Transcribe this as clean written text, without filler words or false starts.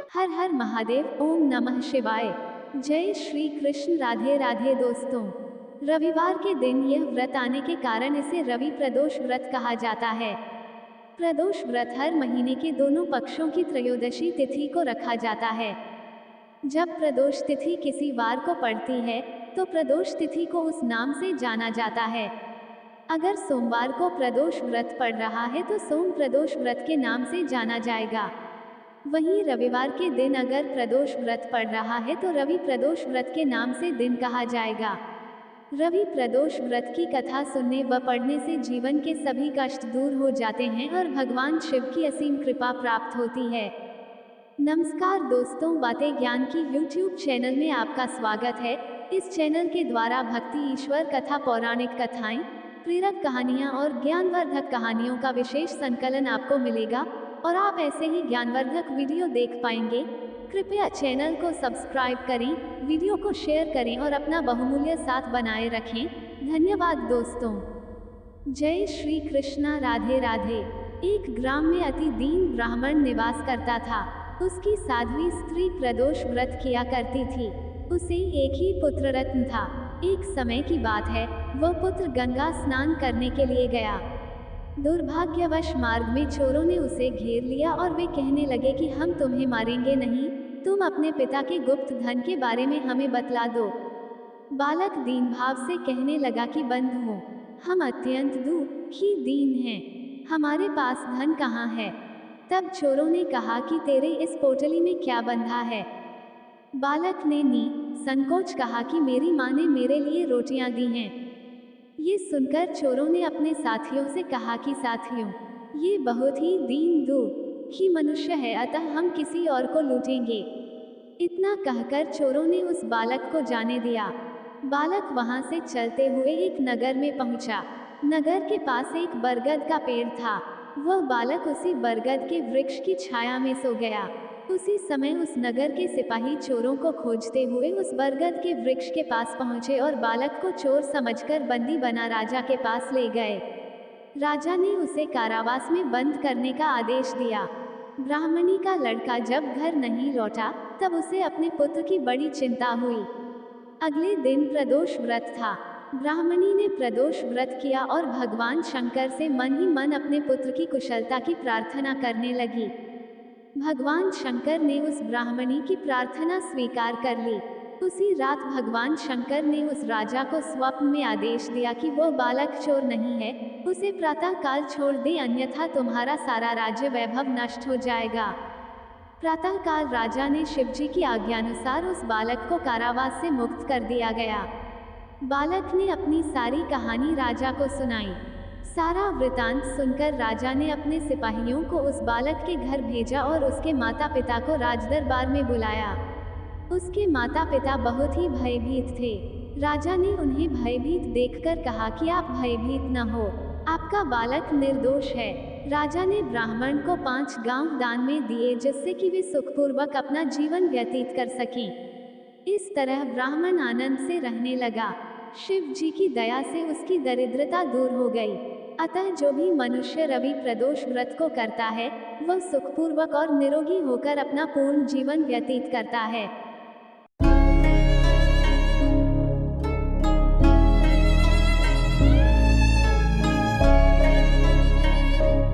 हर हर महादेव। ओम नमः शिवाय। जय श्री कृष्ण। राधे राधे दोस्तों। रविवार के दिन यह व्रत आने के कारण इसे रवि प्रदोष व्रत कहा जाता है। प्रदोष व्रत हर महीने के दोनों पक्षों की त्रयोदशी तिथि को रखा जाता है। जब प्रदोष तिथि किसी वार को पड़ती है तो प्रदोष तिथि को उस नाम से जाना जाता है। अगर सोमवार को प्रदोष व्रत पड़ रहा है तो सोम प्रदोष व्रत के नाम से जाना जाएगा। वहीं रविवार के दिन अगर प्रदोष व्रत पड़ रहा है तो रवि प्रदोष व्रत के नाम से दिन कहा जाएगा। रवि प्रदोष व्रत की कथा सुनने व पढ़ने से जीवन के सभी कष्ट दूर हो जाते हैं और भगवान शिव की असीम कृपा प्राप्त होती है। नमस्कार दोस्तों, बातें ज्ञान की YouTube चैनल में आपका स्वागत है। इस चैनल के द्वारा भक्ति, ईश्वर कथा, पौराणिक कथाएं, प्रेरक कहानियां और ज्ञानवर्धक कहानियों का विशेष संकलन आपको मिलेगा और आप ऐसे ही ज्ञानवर्धक वीडियो देख पाएंगे। कृपया चैनल को सब्सक्राइब करें, वीडियो को शेयर करें और अपना बहुमूल्य साथ बनाए रखें। धन्यवाद दोस्तों। जय श्री कृष्णा। राधे राधे। एक ग्राम में अति दीन ब्राह्मण निवास करता था। उसकी साध्वी स्त्री प्रदोष व्रत किया करती थी। उसे एक ही पुत्र रत्न था। एक समय की बात है, वह पुत्र गंगा स्नान करने के लिए गया। दुर्भाग्यवश मार्ग में चोरों ने उसे घेर लिया और वे कहने लगे कि हम तुम्हें मारेंगे नहीं, तुम अपने पिता के गुप्त धन के बारे में हमें बतला दो। बालक दीन भाव से कहने लगा कि बंधुओं, हम अत्यंत दुखी दीन हैं, हमारे पास धन कहाँ है। तब चोरों ने कहा कि तेरे इस पोटली में क्या बंधा है। बालक ने संकोच कहा कि मेरी माँ ने मेरे लिए रोटियां दी हैं। ये सुनकर चोरों ने अपने साथियों से कहा कि साथियों, ये बहुत ही दीन दुखी मनुष्य है, अतः हम किसी और को लूटेंगे। इतना कहकर चोरों ने उस बालक को जाने दिया। बालक वहां से चलते हुए एक नगर में पहुंचा। नगर के पास एक बरगद का पेड़ था। वह बालक उसी बरगद के वृक्ष की छाया में सो गया। उसी समय उस नगर के सिपाही चोरों को खोजते हुए उस बरगद के वृक्ष के पास पहुंचे और बालक को चोर समझकर बंदी बना राजा के पास ले गए। राजा ने उसे कारावास में बंद करने का आदेश दिया। ब्राह्मणी का लड़का जब घर नहीं लौटा तब उसे अपने पुत्र की बड़ी चिंता हुई। अगले दिन प्रदोष व्रत था। ब्राह्मणी ने प्रदोष व्रत किया और भगवान शंकर से मन ही मन अपने पुत्र की कुशलता की प्रार्थना करने लगी। भगवान शंकर ने उस ब्राह्मणी की प्रार्थना स्वीकार कर ली। उसी रात भगवान शंकर ने उस राजा को स्वप्न में आदेश दिया कि वह बालक चोर नहीं है, उसे प्रातः काल छोड़ दे, अन्यथा तुम्हारा सारा राज्य वैभव नष्ट हो जाएगा। प्रातः काल राजा ने शिवजी की आज्ञानुसार उस बालक को कारावास से मुक्त कर दिया गया। बालक ने अपनी सारी कहानी राजा को सुनाई। सारा वृतांत सुनकर राजा ने अपने सिपाहियों को उस बालक के घर भेजा और उसके माता पिता को राजदरबार में बुलाया। उसके माता पिता बहुत ही भयभीत थे। राजा ने उन्हें भयभीत देखकर कहा कि आप भयभीत न हो, आपका बालक निर्दोष है। राजा ने ब्राह्मण को 5 गांव दान में दिए जिससे कि वे सुखपूर्वक अपना जीवन व्यतीत कर सकें। इस तरह ब्राह्मण आनंद से रहने लगा। शिव जी की दया से उसकी दरिद्रता दूर हो गई। अतः जो भी मनुष्य रवि प्रदोष व्रत को करता है वह सुखपूर्वक और निरोगी होकर अपना पूर्ण जीवन व्यतीत करता है।